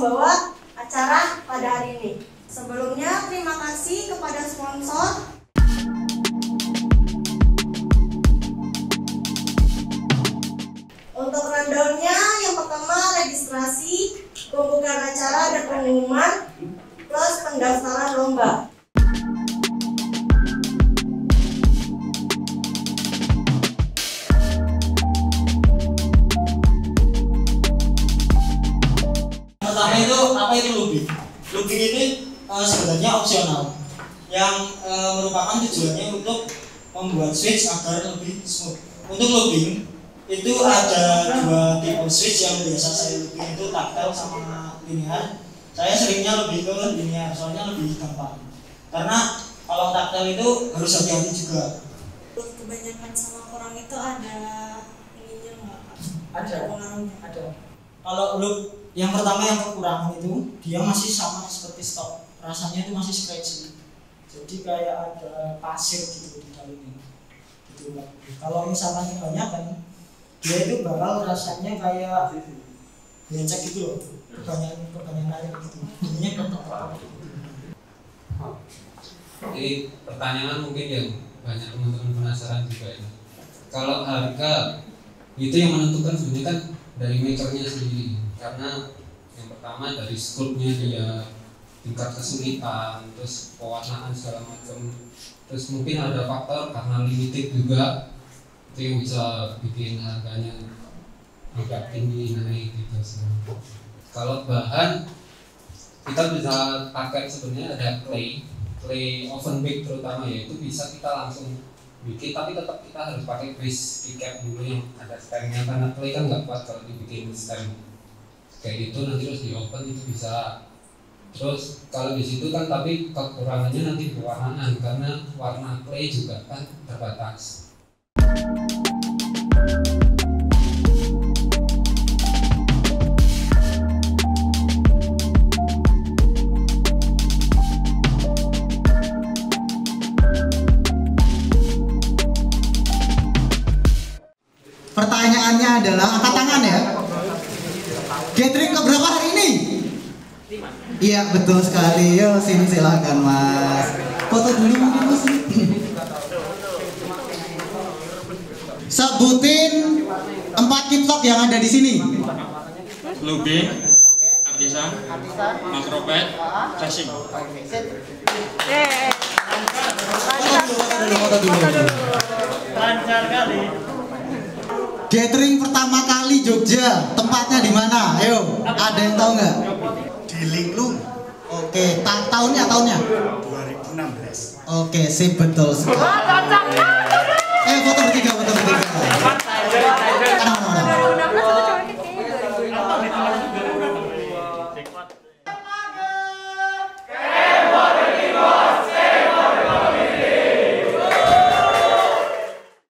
membawa acara pada hari ini. Sebelumnya, terima kasih kepada sponsor. Untuk rundown-nya, yang pertama registrasi, pembukaan acara dan pengumuman, plus pendaftaran lomba. Pertama itu apa itu lubing? Lubing ini sebenarnya opsional, yang merupakan tujuannya untuk membuat switch agar lebih smooth. Untuk lubing itu ada dua tipe switch yang biasa saya lubing, itu taktil sama linear. Saya seringnya lebih ke linear, soalnya lebih gampang. Karena kalau taktil itu harus hati-hati juga. Kebanyakan sama kurang itu ada ininya nggak? Ada pengaruhnya? Ada. Kalau loop yang pertama yang kekurangan itu dia masih sama seperti stok, rasanya itu masih scratchy, jadi kayak ada pasir gitu di dalamnya gitu. Kalau misalkan kebanyakan dia itu bakal rasanya kayak becek gitu loh, kebanyakan air gitu, jadinya ketok. Jadi pertanyaan mungkin yang banyak teman-teman penasaran juga ini, kalau harga itu yang menentukan sebenarnya kan dari makernya sendiri, karena yang pertama dari sculptnya dia, tingkat kesulitan, terus pewarnaan segala macam, terus mungkin ada faktor karena limited juga, itu yang bisa bikin harganya agak tinggi naik gitu. Kalau bahan kita bisa pakai sebenarnya ada clay oven bake terutama, yaitu bisa kita langsung bikin, tapi tetap kita harus pakai base tiket dulu yang ada stemnya, karena clay kan nggak kuat kalau dibikin stem kayak gitu, nanti terus di oven itu bisa. Terus kalau di situ kan tapi kekurangannya nanti pewarnaan, karena warna clay juga kan terbatas. Pertanyaannya adalah, angkat tangan ya. Gathering keberapa hari ini? 5. Iya betul sekali. Yo sini silakan mas. Foto dulu mungkin mas. Sebutin 4 kiplok yang ada di sini. Lubing, artisan, makropet, casing. Foto dulu. Lancar kali. Gathering pertama kali Jogja, tempatnya di mana? Ayo, ada yang tahu nggak? Di Linglung. Oke, tahunnya? 2016. Oke, sip, betul sekali. Foto bertiga.